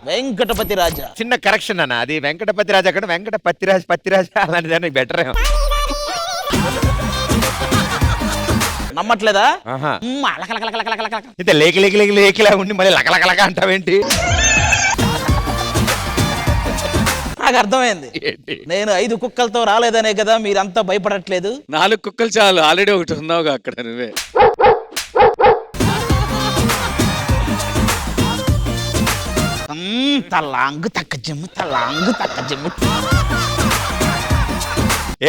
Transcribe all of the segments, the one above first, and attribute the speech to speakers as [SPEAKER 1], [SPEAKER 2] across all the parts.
[SPEAKER 1] వెంకటపతి రాజా.
[SPEAKER 2] చిన్న కరెక్షన్ అన్న, అది వెంకటపతి రాజా అక్కడ పత్తి రాజా అలాంటిదాన్ని బెటర్.
[SPEAKER 1] నమ్మట్లేదా?
[SPEAKER 2] ఇంత లేకిలా ఉండి మళ్ళీ లకలకలక అంటావేంటి?
[SPEAKER 1] నాకు అర్థమైంది. నేను 5 కుక్కలతో రాలేదనే కదా మీరంతా భయపడట్లేదు.
[SPEAKER 3] 4 కుక్కలు చాలు, ఆల్రెడీ ఒకటి ఉన్నావుగా అక్కడ నువ్వే.
[SPEAKER 1] తలాంగు తక్క జిమ్ము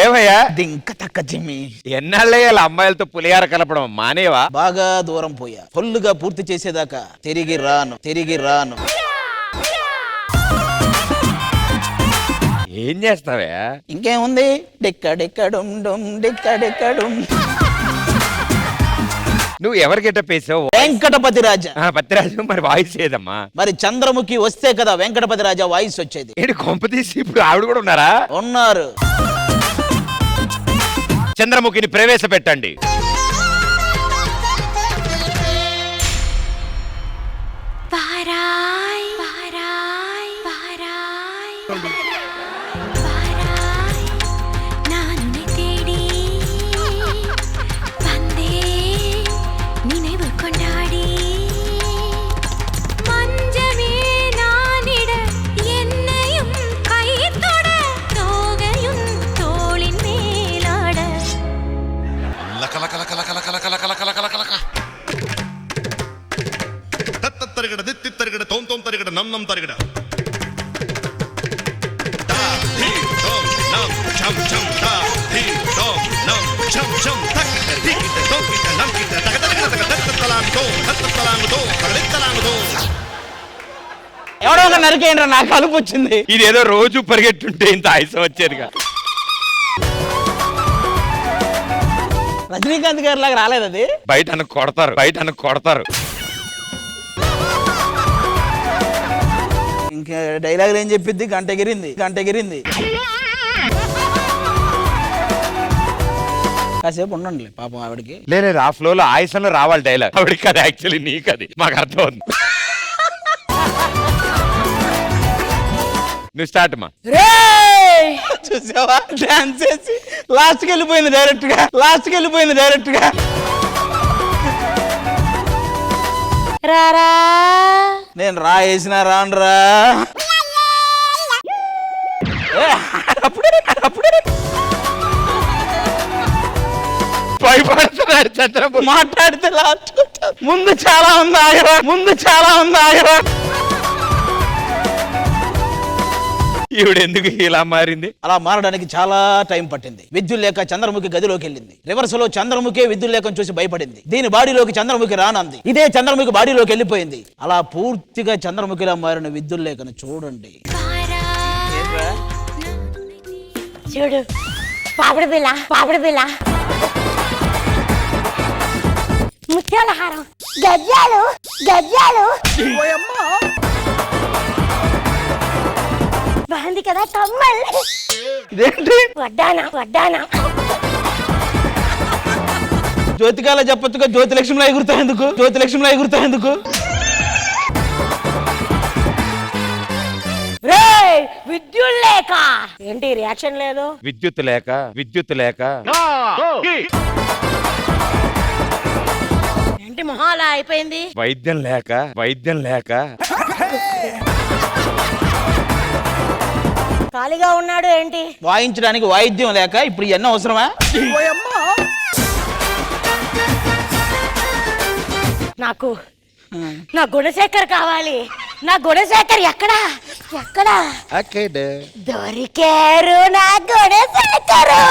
[SPEAKER 2] ఏమయ్యా
[SPEAKER 1] దింక తక్క జిమ్మి.
[SPEAKER 2] ఎన్నాళ్ళయ్యాల అమ్మాయిలతో పులిహార కలపడం మానేవా?
[SPEAKER 1] బాగా దూరం పోయా. ఫుల్లుగా పూర్తి చేసేదాకా తిరిగి రాను.
[SPEAKER 2] ఏం చేస్తావే?
[SPEAKER 1] ఇంకేముంది, డిక్కడిక్కడుం.
[SPEAKER 2] నువ్వు ఎవరు గెటప్ వేసావు?
[SPEAKER 1] వెంకటపతి రాజా.
[SPEAKER 2] పత్తిరాజు మరి వాయిస్ ఏదమ్మా?
[SPEAKER 1] మరి చంద్రముఖి వస్తే కదా వెంకటపతి రాజా వాయిస్ వచ్చేది.
[SPEAKER 2] ఏంటి కొంపతీసి ఇప్పుడు ఆవిడ కూడా ఉన్నారా?
[SPEAKER 1] ఉన్నారు.
[SPEAKER 2] చంద్రముఖిని ప్రవేశపెట్టండి.
[SPEAKER 4] నమ్ తరిగడ
[SPEAKER 1] ఎవడో ఒక నరికేయండి, నాకు కలుపు వచ్చింది.
[SPEAKER 2] ఇదేదో రోజు పరిగెట్టుంటే ఇంత ఆయుసం వచ్చేదిగా.
[SPEAKER 1] రజనీకాంత్ గారి లాగా రాలేదు అది.
[SPEAKER 2] బయట కొడతారు.
[SPEAKER 1] ఇంకా డైలాగులు ఏం చెప్పిద్ది? గంట ఎగిరింది. కాసేపు ఉండండి పాపం ఆవిడకి.
[SPEAKER 2] లేదు ఆ ఫ్లోలో ఆయుసంలో రావాలి డైలాగ్. ఆవిడకి అది యాక్చువల్లీ నీకు అది మాకు అర్థం అవుతుంది. నువ్వు స్టార్ట్ మా.
[SPEAKER 1] చూసావా డాన్స్ చేసి లాస్ట్కి వెళ్ళిపోయింది డైరెక్ట్ గా.
[SPEAKER 5] రారా
[SPEAKER 1] నేను వేసినా రానురా.
[SPEAKER 2] భయపడుతున్నాడు చంద్రబాబు
[SPEAKER 1] మాట్లాడితే లాస్ట్ ముందు చాలా ఉంది ఆగరా.
[SPEAKER 2] ఈవిడ ఎందుకు ఇలా మారింది?
[SPEAKER 1] అలా మారడానికి చాలా టైం పట్టింది. విద్యుత్ లేక చంద్రముఖి గదిలోకి వెళ్ళింది. రివర్స్ లో చంద్రముఖి విద్యుత్ లేఖను చూసి భయపడింది. దీని బాడీలోకి చంద్రముఖి రానంది. ఇదే చంద్రముఖి బాడీలోకి వెళ్ళిపోయింది. అలా పూర్తిగా చంద్రముఖిలా మారిన విద్యుత్ లేఖను చూడండి.
[SPEAKER 5] చూడు పాపడి బిల్ల ముత్యాల హారం, గజ్జాలు బాగుంది కదా కమ్మల్.
[SPEAKER 1] ఇదేంటి?
[SPEAKER 5] వడ్డానా
[SPEAKER 1] జ్యోతికాల చెప్పొచ్చుగా. జ్యోతిలక్ష్మిలో ఎగురుతా ఎందుకు?
[SPEAKER 5] విద్యుత్ లేక ఏంటి రియాక్షన్ లేదు?
[SPEAKER 2] విద్యుత్ లేక
[SPEAKER 5] ఏంటి మొహాలా అయిపోయింది?
[SPEAKER 2] వైద్యం లేక
[SPEAKER 5] ఖాళీగా ఉన్నాడు ఏంటి?
[SPEAKER 1] వాయించడానికి వాయిద్యం లేక ఇప్పుడు ఎన్నో అవసరమా?
[SPEAKER 5] నాకు నా గుణశేఖర్ కావాలి. నా గుణశేఖర్ ఎక్కడా? దొరికారు నా గుణశేఖరు,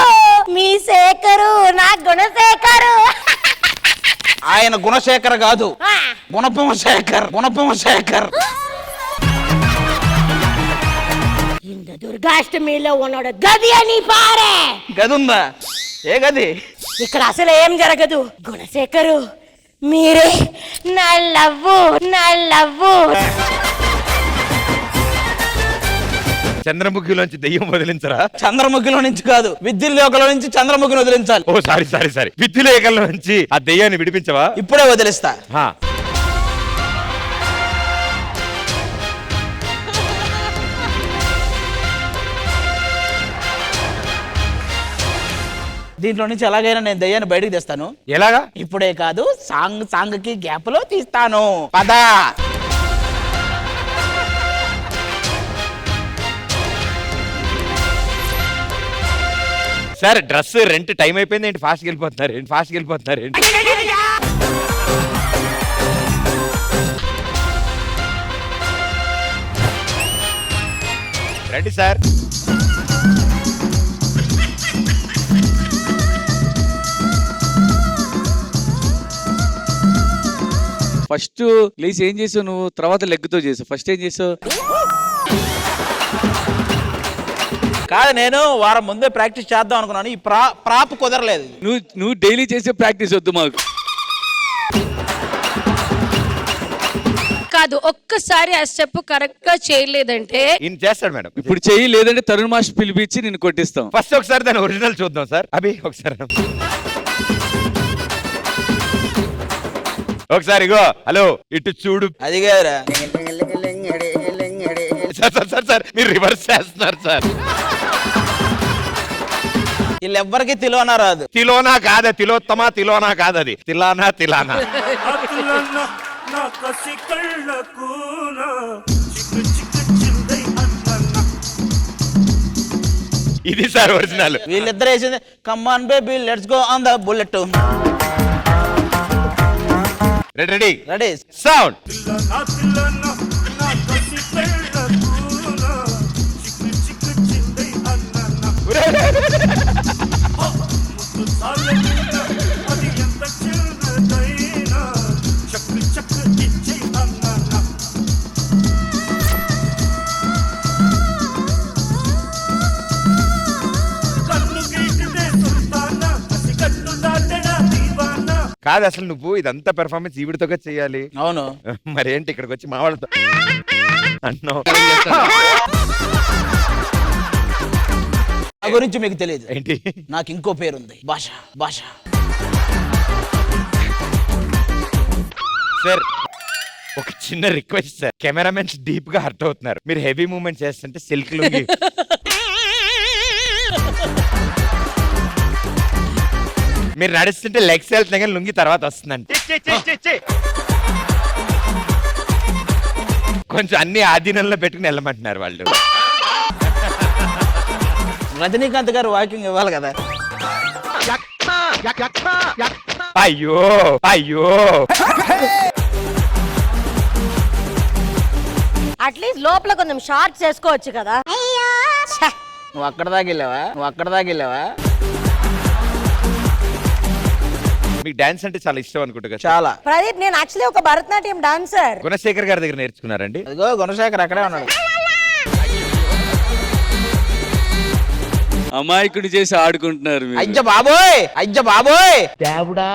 [SPEAKER 5] మీ శేఖరు నా గుణశేఖరు.
[SPEAKER 1] ఆయన గుణశేఖర్ కాదు, గుణపమ శేఖర్.
[SPEAKER 5] ఇంత దుర్గాష్టమిలో ఉన్నాడు గది అని పారే.
[SPEAKER 1] గది ఉందా? ఏ గది?
[SPEAKER 5] ఇక్కడ అసలు ఏం జరగదు. గుణశేఖరు మీరే నా లవ్వు.
[SPEAKER 2] చంద్రముఖిలోంచి దెయ్యం వదిలించరా?
[SPEAKER 1] చంద్రముఖిలో నుంచి కాదు, విద్యుత్ లేఖలో నుంచి చంద్రముఖిని వదిలించాలి.
[SPEAKER 2] ఓ సారీ విద్యుత్ లేఖలో నుంచి ఆ దెయ్యాన్ని విడిపించవా?
[SPEAKER 1] ఇప్పుడే వదిలిస్తా. దీంట్లో నుంచి ఎలాగైనా నేను దయ్యాన్ని బయటకు తెస్తాను.
[SPEAKER 2] ఎలాగా?
[SPEAKER 1] ఇప్పుడే కాదు, సాంగ్ కి గ్యాప్ లో తీస్తాను. పద.
[SPEAKER 2] సార్ డ్రెస్ రెంట్ టైం అయిపోయింది ఏంటి? ఫాస్ట్ వెళ్ళిపోతున్నారు ఏంటి? రండి సార్.
[SPEAKER 3] ఫస్ట్ లేచి ఏం చేసావు నువ్వు? తర్వాత లెగ్తో చేసావు. ఫస్ట్ ఏం చేసావు?
[SPEAKER 1] కాదు, నేను వారం ముందే ప్రాక్టీస్ చేద్దాం అనుకున్నాను. ఈ ప్రాప్ కుదరలేదు.
[SPEAKER 3] నువ్వు డైలీ చేసే ప్రాక్టీస్ వద్దు మాకు.
[SPEAKER 4] కాదు, ఒక్కసారి ఆ స్టెప్ కరెక్ట్ గా చేయలేదంటే
[SPEAKER 2] ఈయన చేస్తాడు మేడం.
[SPEAKER 3] ఇప్పుడు చెయ్యి, లేదంటే తరుణ్ మాస్టర్ పిలిపించి నిన్ను కొట్టిస్తాం.
[SPEAKER 2] ఫస్ట్ ఒకసారి దాని ఒరిజినల్ చూద్దాం సార్. అభి ఒకసారి ఇగో. హలో, ఇటు చూడు.
[SPEAKER 1] అది కాదురా,
[SPEAKER 2] సార్ మీరు రివర్స్ చేస్తున్నారు సార్.
[SPEAKER 1] వీళ్ళెవ్వరికి తిలోనా రాదు.
[SPEAKER 2] తిలోనా కాదు, తిలోనా కాదు, అది తిలానా. ఇది సార్ ఒరిజినల్.
[SPEAKER 1] వీళ్ళిద్దరు వేసింది come on baby let's go on the bullet.
[SPEAKER 2] Ready
[SPEAKER 1] ready
[SPEAKER 2] sound. కాదు, అసలు నువ్వు ఇదంతా పెర్ఫార్మెన్స్ ఈవిడితోగా చెయ్యాలి.
[SPEAKER 1] అవును.
[SPEAKER 2] మరేంటి ఇక్కడికి వచ్చి మా వాళ్ళతో అంటున్నావు?
[SPEAKER 1] నా గురించి మీకు తెలియదు
[SPEAKER 2] ఏంటి?
[SPEAKER 1] నాకు ఇంకో పేరుంది, భాష.
[SPEAKER 2] సార్ ఒక చిన్న రిక్వెస్ట్ సార్. కెమెరామెన్స్ డీప్ గా హర్ట్ అవుతున్నారు. మీరు హెవీ మూవ్మెంట్ చేస్తుంటే సిల్క్ లుంగి మీరు నడుస్తుంటే లెగ్స్ వెళ్తున్నాయి కానీ లుంగి తర్వాత వస్తుందండి. కొంచెం అన్ని ఆధీనంలో పెట్టుకుని వెళ్ళమంటున్నారు వాళ్ళు.
[SPEAKER 1] రజనీకాంత్ గారు వాకింగ్ ఇవ్వాలి కదా.
[SPEAKER 2] అయ్యో
[SPEAKER 5] అట్లీస్ట్ లోపల కొంచెం షార్ట్స్ వేసుకోవచ్చు కదా. ఛ!
[SPEAKER 1] నువ్వు అక్కడ దాకా వెళ్ళావా?
[SPEAKER 2] మీకు డాన్స్ అంటే చాలా ఇష్టం అనుకుంటా కదా?
[SPEAKER 1] చాలా.
[SPEAKER 5] ప్రదీప్, నేను యాక్చువల్లీ ఒక భరతనాట్యం డాన్సర్.
[SPEAKER 2] గుణశేఖర్ గారి దగ్గర నేర్చుకున్నారండి?
[SPEAKER 1] అదిగో గుణశేఖర్ అక్కడే ఉన్నాడు.
[SPEAKER 3] అమాయకుడు చేసి ఆడుకుంటున్నారు మీరు.
[SPEAKER 1] అయ్య బాబోయ్ దేవుడా.